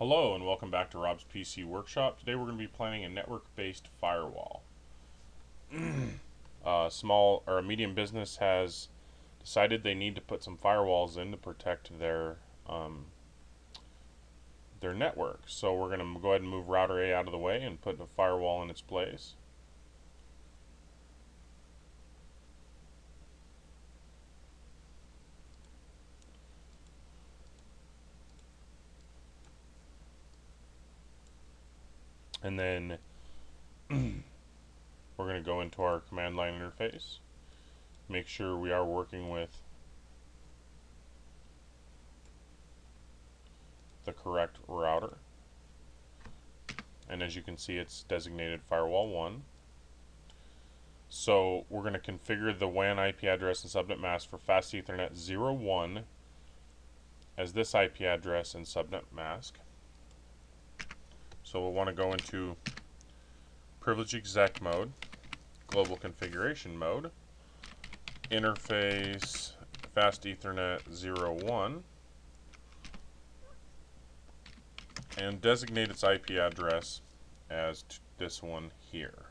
Hello and welcome back to Rob's PC Workshop. Today we're going to be planning a network-based firewall. A small or a medium business has decided they need to put some firewalls in to protect their network. So we're going to go ahead and move router A out of the way and put a firewall in its place. And then we're going to go into our command line interface. Make sure we are working with the correct router. And as you can see, it's designated firewall 1. So we're going to configure the WAN IP address and subnet mask for fast Ethernet 01 as this IP address and subnet mask. So we'll want to go into privilege exec mode, global configuration mode, interface fast Ethernet 01, and designate its IP address as this one here.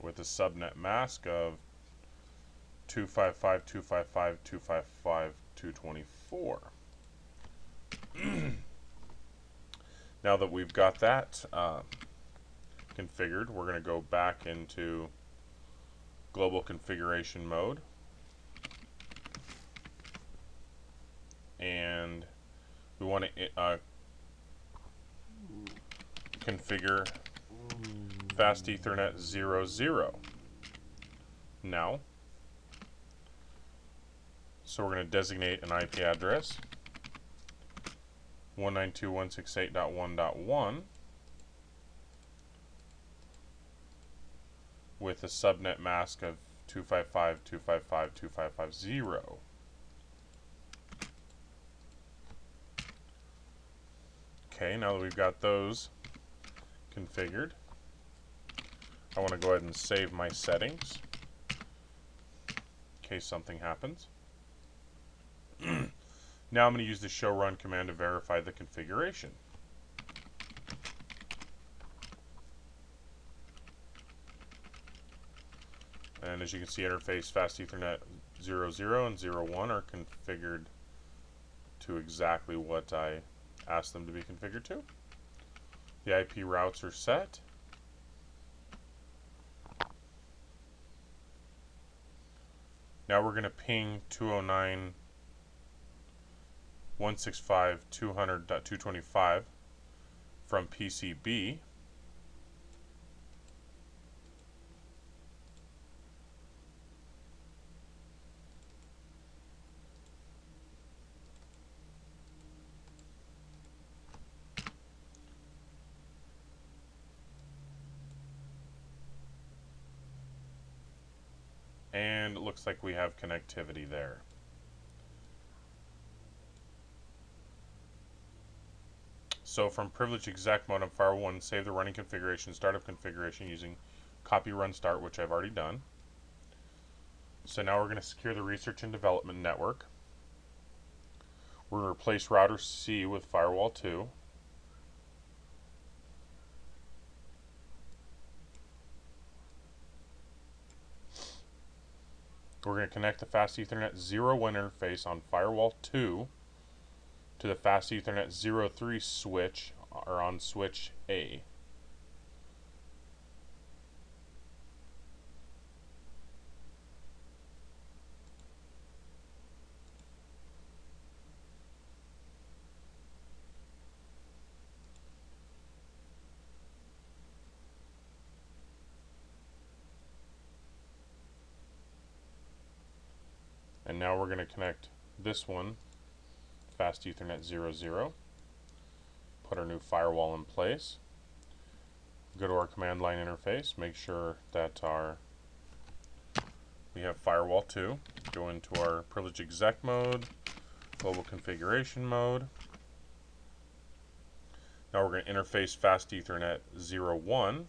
With a subnet mask of 255.255.255.224. Now that we've got that configured, we're going to go back into global configuration mode, and we want to configure fast Ethernet 00 now. So we're going to designate an IP address 192.168.1.1 with a subnet mask of 255.255.255.0. Okay, now that we've got those configured, I want to go ahead and save my settings in case something happens. Now I'm going to use the show run command to verify the configuration. And as you can see, interface fast Ethernet 00 and 01 are configured to exactly what I asked them to be configured to. The IP routes are set. Now we're going to ping 209.165.200.225 from PCB. And it looks like we have connectivity there. So from privilege exec mode on firewall 1, save the running configuration, startup configuration using copy run start, which I've already done. So now we're going to secure the research and development network. We're going to replace router C with firewall 2. We're going to connect the fast Ethernet 01 interface on firewall 2 to the fast Ethernet 03 switch, or on switch A. And now we're going to connect this one, fast Ethernet 00, put our new firewall in place, go to our command line interface, make sure that we have firewall 2, go into our privilege exec mode, global configuration mode. Now we're going to interface fast Ethernet 01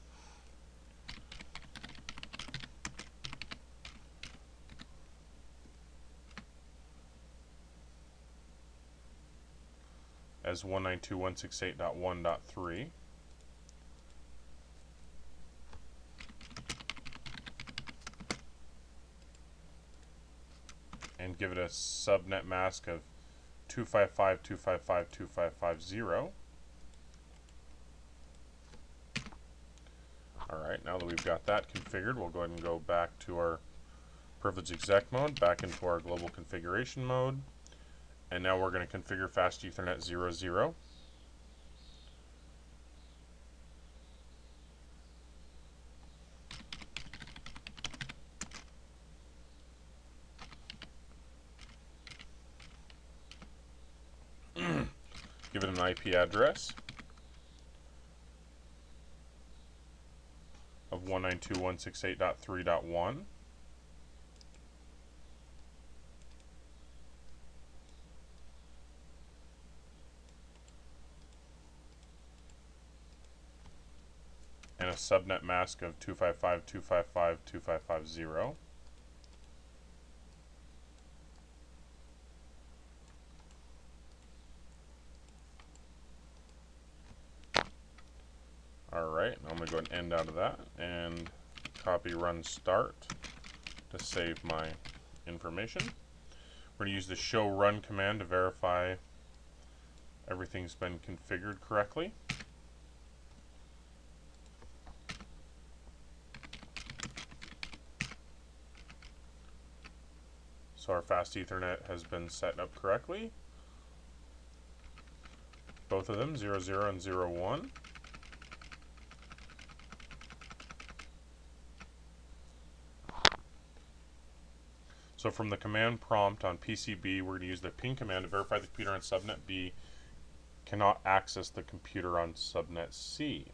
as 192.168.1.3. And give it a subnet mask of 255.255.255.0. Alright, now that we've got that configured, we'll go ahead and go back to our privilege exec mode, back into our global configuration mode. And now we're going to configure fast Ethernet 00. Give it an IP address of 192.168.3.1. And a subnet mask of 255.255.255.0. Alright, I'm going to go ahead and end out of that and copy run start to save my information. We're going to use the show run command to verify everything's been configured correctly. So our fast Ethernet has been set up correctly. Both of them, 00 and 01. So from the command prompt on PCB, we're going to use the ping command to verify the computer on subnet B cannot access the computer on subnet C.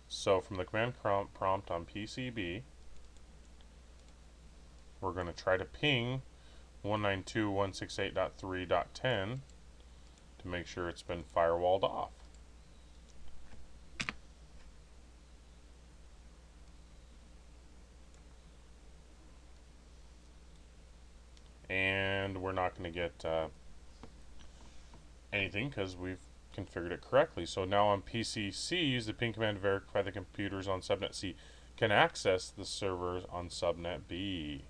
So from the command prompt on PCB, we're going to try to ping 192.168.3.10 to make sure it's been firewalled off. And we're not going to get anything because we've configured it correctly. So now on PCC, use the ping command to verify the computers on subnet C can access the servers on subnet B.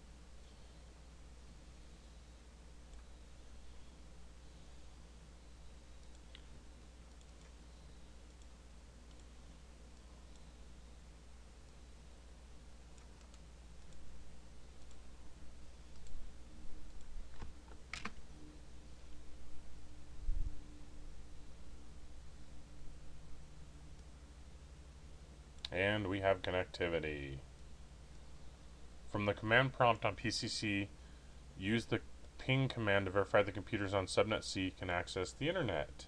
And we have connectivity. From the command prompt on PCC, use the ping command to verify the computers on subnet C can access the internet.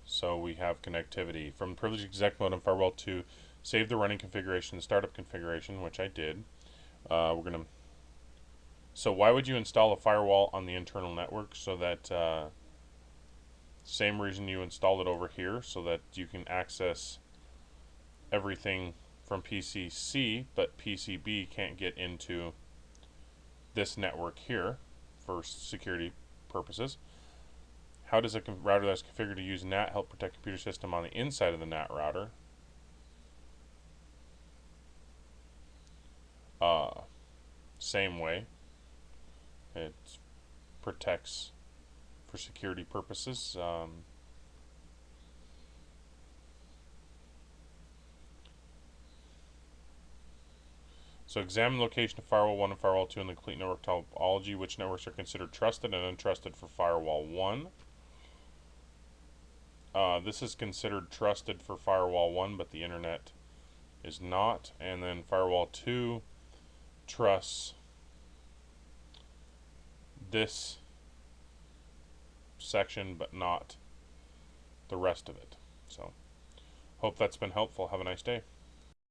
So we have connectivity. From privilege exec mode on firewall 2, save the running configuration, startup configuration, which I did. So why would you install a firewall on the internal network? So that same reason you installed it over here, so that you can access everything from PCC, but PCB can't get into this network here for security purposes. How does a router that's configured to use NAT help protect computer system on the inside of the NAT router? Same way. It protects for security purposes. So examine the location of Firewall 1 and Firewall 2 in the complete network topology. Which networks are considered trusted and untrusted for Firewall 1? This is considered trusted for Firewall 1, but the internet is not. And then Firewall 2 trusts this section, but not the rest of it. So, hope that's been helpful. Have a nice day.